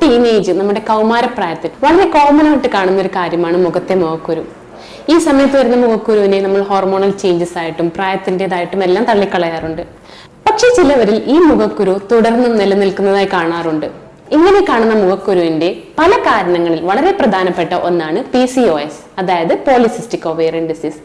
Teenage, നമ്മുടെ കൗമാരപ്രായത്തിൽ വളരെ common ആയിട്ട് കാണുന്ന ഒരു കാര്യമാണ് മുഖത്തെ മുഖക്കുരു. ഈ സമയത്ത് വരുന്ന മുഖക്കുരുവിനെ നമ്മൾ ഹോർമോണൽ ചേഞ്ചസ് ആയിട്ടും പ്രായത്തിൻ്റെതായിട്ടും എല്ലാം തള്ളിക്കളയാറുണ്ട്. പക്ഷെ ചിലവരിൽ ഈ മുഖക്കുരു തുടർന്നും നിലനിൽക്കുന്നതായി കാണാറുണ്ട്. ഇങ്ങനെ കാണുന്ന മുഖക്കുരുവിന്റെ പല കാരണങ്ങളിൽ വളരെ പ്രധാനപ്പെട്ട ഒന്നാണ് PCOS, അതായത് പോളിസിസ്റ്റിക് ഒവേറിയൻ ഡിസീസ്.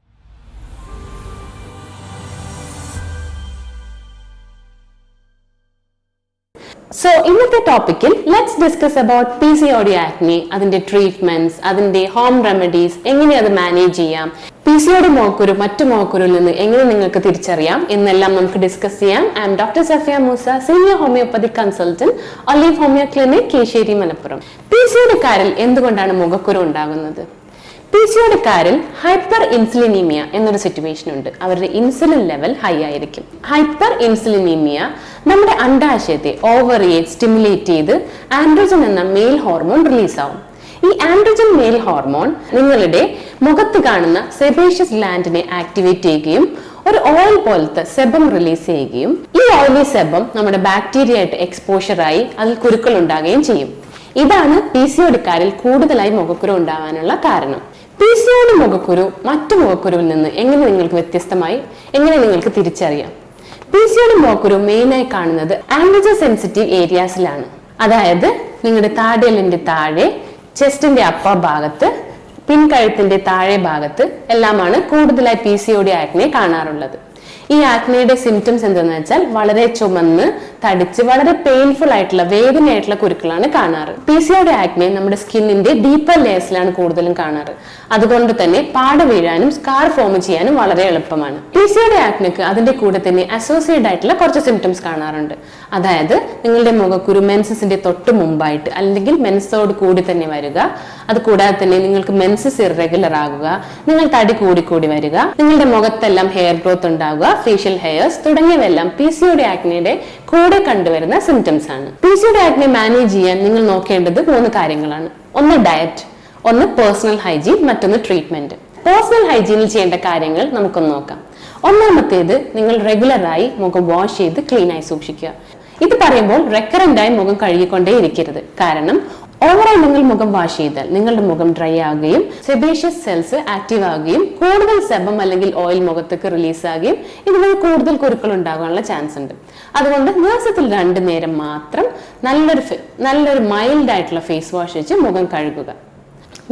സോ ഇന്നത്തെ ടോപ്പിക്കിൽ let's discuss about PCOD acne, അതിന്റെ ട്രീറ്റ്മെന്റ്സ്, അതിന്റെ ഹോം റെമഡീസ്, എങ്ങനെ അത് മാനേജ് ചെയ്യാം, PCOD മുഖക്കുരു മറ്റു മുഖക്കുരുവിൽ നിന്ന് എങ്ങനെ നിങ്ങൾക്ക് തിരിച്ചറിയാം എന്നെല്ലാം നമുക്ക് ഡിസ്കസ് ചെയ്യാം. I am doctor Safiya Moosa, senior homeopathic consultant, olive homeo clinic, Keshery, Malappuram. PCOD-കാരിൽ എന്തുകൊണ്ടാണ് മുഖക്കുരു ഉണ്ടാകുന്നത്? PCOD-കാരിൽ ഹൈപ്പർ ഇൻസുലിനീമിയ എന്നൊരു സിറ്റുവേഷൻ ഉണ്ട്. അവരുടെ ഇൻസുലിൻ ലെവൽ ഹൈ ആയിരിക്കും. ഹൈപ്പർ ഇൻസുലിനീമിയ നമ്മുടെ അണ്ഡാശയത്തെ ഓവറിയെ സ്റ്റിമുലേറ്റ് ചെയ്ത് ആൻഡ്രോജൻ എന്ന മെയിൽ ഹോർമോൺ റിലീസ് ആവും. ഈ ആൻഡ്രോജൻ മെയിൽ ഹോർമോൺ നിങ്ങളുടെ മുഖത്ത് കാണുന്ന സെബേഷ്യസ് ഗ്ലാൻഡിനെ ആക്ടിവേറ്റ് ചെയ്യുകയും ഒരു ഓയിൽ പോലത്തെ സെബം റിലീസ് ചെയ്യുകയും ഈ ഓയിലി സെബം നമ്മുടെ ബാക്ടീരിയ ആയിട്ട് എക്സ്പോഷർ ആയി അതിൽ കുരുക്കൾ ഉണ്ടാകുകയും ചെയ്യും. ഇതാണ് PCOD-കാരിൽ കൂടുതലായി മുഖക്കുരു ഉണ്ടാവാനുള്ള കാരണം. PCOD മുഖക്കുരു മറ്റു മുഖക്കുരുവിൽ നിന്ന് എങ്ങനെ നിങ്ങൾക്ക് തിരിച്ചറിയാം? PCOD മുഖക്കുരു മെയിനായി കാണുന്നത് ആൻഡ്രോജൻ സെൻസിറ്റീവ് ഏരിയാസിലാണ്. അതായത് നിങ്ങളുടെ താടിയെല്ലിന്റെ താഴെ, ചെസ്റ്റിന്റെ അപ്പർ ഭാഗത്ത്, പിൻകഴുത്തിന്റെ താഴെ ഭാഗത്ത് എല്ലാമാണ് കൂടുതലായി PCOD ആക്നെ കാണാറുള്ളത്. ഈ ആക്നയുടെ സിംറ്റംസ് എന്തെന്ന് വെച്ചാൽ വളരെ ചുമന്ന് തടിച്ച് വളരെ പെയിൻഫുൾ ആയിട്ടുള്ള വേദനയായിട്ടുള്ള കുരുക്കളാണ് കാണാറ്. PCOD ആക്നെ നമ്മുടെ സ്കിന്നിന്റെ ഡീപ്പർ ലെയേഴ്സിലാണ് കൂടുതലും കാണാറ്. അതുകൊണ്ട് തന്നെ പാട് വീഴാനും സ്കാർ ഫോം ചെയ്യാനും വളരെ എളുപ്പമാണ്. PCOD ആക്നെക്ക് അതിന്റെ കൂടെ തന്നെ അസോസിയേറ്റ് ആയിട്ടുള്ള കുറച്ച് സിംറ്റംസ് കാണാറുണ്ട്. അതായത് നിങ്ങളുടെ മുഖക്കുരു മെൻസസിന്റെ തൊട്ട് മുമ്പായിട്ട് അല്ലെങ്കിൽ മെൻസോട് കൂടി തന്നെ വരിക, അത് കൂടാതെ തന്നെ നിങ്ങൾക്ക് മെൻസസ് ഇറഗുലർ ആകുക, നിങ്ങൾ തടി കൂടി വരിക, നിങ്ങളുടെ മുഖത്തെല്ലാം ഹെയർ ഗ്രോത്ത് ഉണ്ടാവുക, ഫേഷ്യൽ ഹെയർസ് തുടങ്ങിയവയെല്ലാം PCOD ആക്നെയുടെ കൂടെ കണ്ടുവരുന്ന സിംറ്റംസ് ആണ്. PCOD ആക്നെ മാനേജ് ചെയ്യാൻ നിങ്ങൾ നോക്കേണ്ടത് 3 കാര്യങ്ങളാണ്. ഒന്ന് ഡയറ്റ്, ഒന്ന് പേഴ്സണൽ ഹൈജീൻ, മറ്റൊന്ന് ട്രീറ്റ്മെന്റ്. പേഴ്സണൽ ഹൈജീനിൽ ചെയ്യേണ്ട കാര്യങ്ങൾ നമുക്കൊന്ന് നോക്കാം. ഒന്നാമത്തേത്, നിങ്ങൾ റെഗുലറായി മുഖം വാഷ് ചെയ്ത് ക്ലീൻ ആയി സൂക്ഷിക്കുക. ഇത് പറയുമ്പോൾ റെക്കറന്റ് ആയി മുഖം കഴുകിക്കൊണ്ടേ ഇരിക്കരുത്. കാരണം ഓവറായി നിങ്ങൾ മുഖം വാഷ് ചെയ്താൽ നിങ്ങളുടെ മുഖം ഡ്രൈ ആവുകയും സെബേഷ്യസ് സെൽസ് ആക്റ്റീവ് ആവുകയും കൂടുതൽ സെബം അല്ലെങ്കിൽ ഓയിൽ മുഖത്തേക്ക് റിലീസ് ആവുകയും ഇതുവഴി കൂടുതൽ കുരുക്കൾ ഉണ്ടാകാനുള്ള ചാൻസ് ഉണ്ട്. അതുകൊണ്ട് ദിവസത്തിൽ 2 നേരം മാത്രം നല്ലൊരു മൈൽഡ് ആയിട്ടുള്ള ഫേസ് വാഷ് വെച്ച് മുഖം കഴുകുക.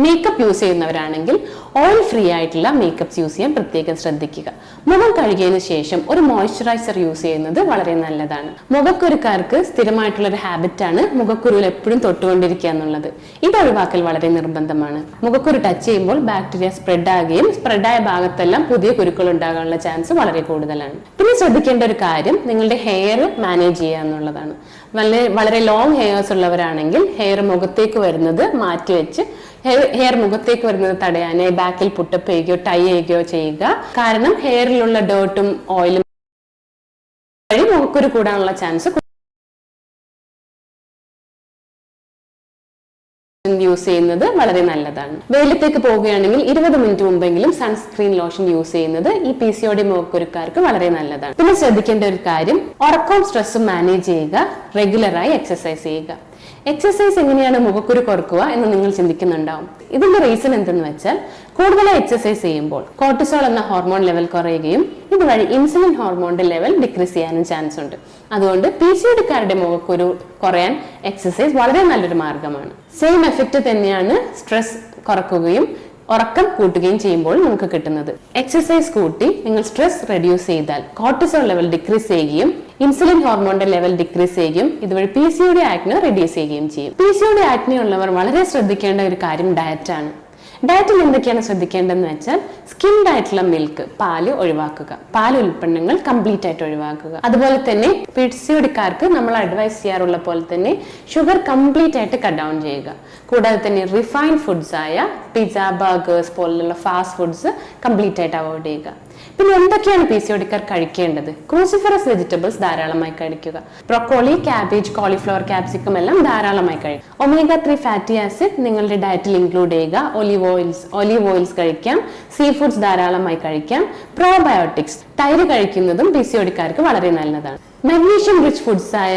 മേക്കപ്പ് യൂസ് ചെയ്യുന്നവരാണെങ്കിൽ ഓയിൽ ഫ്രീ ആയിട്ടുള്ള മേക്കപ്സ് യൂസ് ചെയ്യാൻ പ്രത്യേകം ശ്രദ്ധിക്കുക. മുഖം കഴുകിയതിനു ശേഷം ഒരു മോയ്സ്ചറൈസർ യൂസ് ചെയ്യുന്നത് വളരെ നല്ലതാണ്. മുഖക്കുരുക്കാർക്ക് സ്ഥിരമായിട്ടുള്ള ഒരു ഹാബിറ്റാണ് മുഖക്കുരുവിൽ എപ്പോഴും തൊട്ടുകൊണ്ടിരിക്കുക എന്നുള്ളത്. ഇത് ഒഴിവാക്കൽ വളരെ നിർബന്ധമാണ്. മുഖക്കുരു ടച്ച് ചെയ്യുമ്പോൾ ബാക്ടീരിയ സ്പ്രെഡ് ആകുകയും സ്പ്രെഡായ ഭാഗത്തെല്ലാം പുതിയ കുരുക്കൾ ഉണ്ടാകാനുള്ള ചാൻസ് വളരെ കൂടുതലാണ്. പിന്നെ ശ്രദ്ധിക്കേണ്ട ഒരു കാര്യം നിങ്ങളുടെ ഹെയർ മാനേജ് ചെയ്യുക എന്നുള്ളതാണ്. വളരെ ലോങ് ഹെയർസ് ഉള്ളവരാണെങ്കിൽ ഹെയർ മുഖത്തേക്ക് വരുന്നത് മാറ്റിവെച്ച് ഹെയർ മുഖത്തേക്ക് വരുന്നത് തടയാനായി ബാക്കിൽ പുട്ടപ്പ് ചെയ്യുകയോ ടൈ ചെയ്യുകയോ ചെയ്യുക. കാരണം ഹെയറിലുള്ള ഡേർട്ടും ഓയിലും വഴി മുഖക്കുരു കൂടാനുള്ള ചാൻസ് യൂസ് ചെയ്യുന്നത് വളരെ നല്ലതാണ്. വെയിലത്തേക്ക് പോവുകയാണെങ്കിൽ 20 മിനിറ്റ് മുമ്പെങ്കിലും സൺസ്ക്രീൻ ലോഷൻ യൂസ് ചെയ്യുന്നത് ഈ PCOD മുഖക്കുരുക്കാർക്ക് വളരെ നല്ലതാണ്. പിന്നെ ശ്രദ്ധിക്കേണ്ട ഒരു കാര്യം, ഉറക്കവും സ്ട്രെസ്സും മാനേജ് ചെയ്യുക, റെഗുലറായി എക്സസൈസ് ചെയ്യുക. എക്സസൈസ് എങ്ങനെയാണ് മുഖക്കുരു കുറക്കുക എന്ന് നിങ്ങൾ ചിന്തിക്കുന്നുണ്ടാവും. ഇതിന്റെ റീസൺ എന്തെന്ന് വെച്ചാൽ കൂടുതലായി എക്സസൈസ് ചെയ്യുമ്പോൾ കോർട്ടിസോൾ എന്ന ഹോർമോൺ ലെവൽ കുറയുകയും ഇതുവഴി ഇൻസുലിൻ ഹോർമോണിന്റെ ലെവൽ ഡിക്രീസ് ചെയ്യാനും ചാൻസ് ഉണ്ട്. അതുകൊണ്ട് PCOD-കാരുടെ മുഖക്കുരു കുറയാൻ എക്സസൈസ് വളരെ നല്ലൊരു മാർഗമാണ്. സെയിം എഫക്റ്റ് തന്നെയാണ് സ്ട്രെസ് കുറക്കുകയും ഉറക്കം കൂട്ടുകയും ചെയ്യുമ്പോൾ നമുക്ക് കിട്ടുന്നത്. എക്സസൈസ് കൂട്ടി നിങ്ങൾ സ്ട്രെസ് റെഡ്യൂസ് ചെയ്താൽ കോർട്ടിസോൾ ലെവൽ ഡിക്രീസ് ചെയ്യുകയും ഇൻസുലിൻ ഹോർമോണിന്റെ ലെവൽ ഡിക്രീസ് ചെയ്യുകയും ഇതുവഴി PCOD ആക്നെ റെഡ്യൂസ് ചെയ്യുകയും ചെയ്യും. PCOD ആക്നെ ഉള്ളവർ വളരെ ശ്രദ്ധിക്കേണ്ട ഒരു കാര്യം ഡയറ്റാണ്. ഡയറ്റിൽ എന്തൊക്കെയാണ് ശ്രദ്ധിക്കേണ്ടതെന്ന് വെച്ചാൽ സ്കിൻഡ് ആയിട്ടുള്ള മിൽക്ക്, പാല് ഒഴിവാക്കുക, പാൽ ഉൽപ്പന്നങ്ങൾ കംപ്ലീറ്റ് ആയിട്ട് ഒഴിവാക്കുക. അതുപോലെ തന്നെ PCOD-കാർക്ക് നമ്മൾ അഡ്വൈസ് ചെയ്യാറുള്ള പോലെ തന്നെ ഷുഗർ കംപ്ലീറ്റ് ആയിട്ട് കട്ട് ഡൗൺ ചെയ്യുക. കൂടാതെ തന്നെ റിഫൈൻഡ് ഫുഡ്സ് ആയ പിസ്സ, ബർഗേഴ്സ് പോലുള്ള ഫാസ്റ്റ് ഫുഡ്സ് കംപ്ലീറ്റ് ആയിട്ട് അവോയ്ഡ് ചെയ്യുക. പിന്നെ എന്തൊക്കെയാണ് PCOD-കാർ കഴിക്കേണ്ടത്? ക്രൂസിഫറസ് വെജിറ്റബിൾസ് ധാരാളമായി കഴിക്കുക. ബ്രോക്കോളി, ക്യാബേജ്, കോളിഫ്ലവർ, ക്യാപ്സിക്കം എല്ലാം ധാരാളമായി കഴിക്കുക. omega-3 ഫാറ്റി ആസിഡ് നിങ്ങളുടെ ഡയറ്റിൽ ഇൻക്ലൂഡ് ചെയ്യുക. ഒലീവ് ഓയിൽസ് കഴിക്കാം. സീ ഫുഡ്സ് ധാരാളമായി കഴിക്കാം. പ്രോബയോട്ടിക്സ്, തൈര് കഴിക്കുന്നതും PCOD-കാർക്ക് വളരെ നല്ലതാണ്. മഗ്നീഷ്യം റിച്ച് ഫുഡ്സ് ആയ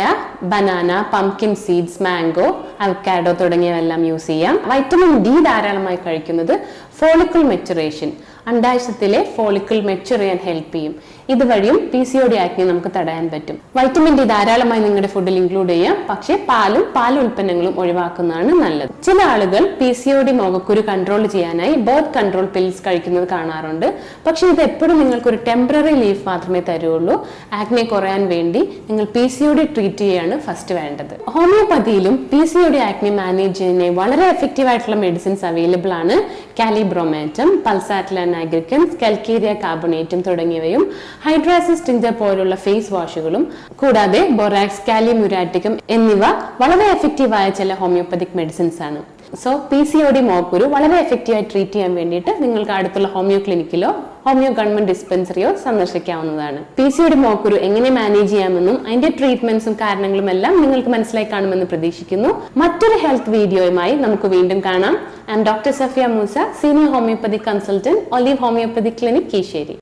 banana, pumpkin seeds, mango, avocado തുടങ്ങിയവെല്ലാം യൂസ് ചെയ്യാം. വൈറ്റമിൻ ഡി ധാരാളമായി കഴിക്കുന്നത് ഫോളിക്കിൾ മെച്ചുറേഷൻ, അണ്ടാശയത്തിലെ ഫോളിക്കിൾ മെച്ചുർ ചെയ്യാൻ ഹെൽപ്പ് ചെയ്യും. ഇതുവഴിയും PCOD ആക്നെ നമുക്ക് തടയാൻ പറ്റും. വൈറ്റമിൻ ഡി ധാരാളമായി നിങ്ങളുടെ ഫുഡിൽ ഇൻക്ലൂഡ് ചെയ്യാം, പക്ഷേ പാൽ ഉൽപ്പന്നങ്ങളും ഒഴിവാക്കുന്നതാണ് നല്ലത്. ചില ആളുകൾ PCOD മുഖക്കുരു കൺട്രോൾ ചെയ്യാനായി ബർത്ത് കൺട്രോൾ പിൽസ് കഴിക്കുന്നത് കാണാറുണ്ട്. പക്ഷേ ഇത് എപ്പോഴും നിങ്ങൾക്കൊരു ടെമ്പററി ലീഫ് മാത്രമേ തരുള്ളൂ. ആക്നെ കുറയാൻ വേണ്ടി നിങ്ങൾ PCOD ട്രീറ്റ് ചെയ്യാണ് ഫസ്റ്റ് വേണ്ടത്. ഹോമിയോപ്പതിയിലും PCOD ആക്നെ മാനേജ് ചെയ്യുന്ന വളരെ എഫക്റ്റീവ് ആയിട്ടുള്ള മെഡിസിൻസ് അവൈലബിൾ ആണ്. കാലിബ്രോമാറ്റം, പൾസാറ്റിലാൻ അഗ്രിക്കൻസ്, കാൽക്കേരിയ കാർബണേറ്റും തുടങ്ങിയവയും, ഹൈഡ്രാസിസ് ടിഞ്ചർ പോലുള്ള ഫേസ് വാഷുകളും, കൂടാതെ ബൊറാക്സ്, കാലിമ്യൂരാറ്റിക്കും എന്നിവ വളരെ എഫക്റ്റീവായ ചില ഹോമിയോപ്പതിക് മെഡിസിൻസ് ആണ്. സോ PCOD മുഖക്കുരു വളരെ എഫക്റ്റീവായി ട്രീറ്റ് ചെയ്യാൻ വേണ്ടിയിട്ട് നിങ്ങൾക്ക് അടുത്തുള്ള ഹോമിയോ ക്ലിനിക്കിലോ ഹോമിയോ ഗവൺമെന്റ് ഡിസ്പെൻസറിയോ സന്ദർശിക്കാവുന്നതാണ്. PCOD മുഖക്കുരു എങ്ങനെ മാനേജ് ചെയ്യാമെന്നും അതിന്റെ ട്രീറ്റ്മെന്റ്സും കാരണങ്ങളും എല്ലാം നിങ്ങൾക്ക് മനസ്സിലായി കാണുമെന്ന് പ്രതീക്ഷിക്കുന്നു. മറ്റൊരു ഹെൽത്ത് വീഡിയോയുമായി നമുക്ക് വീണ്ടും കാണാം. I am doctor Safiya Moosa, senior homeopathy consultant, olive homeopathy clinic, Keeshery.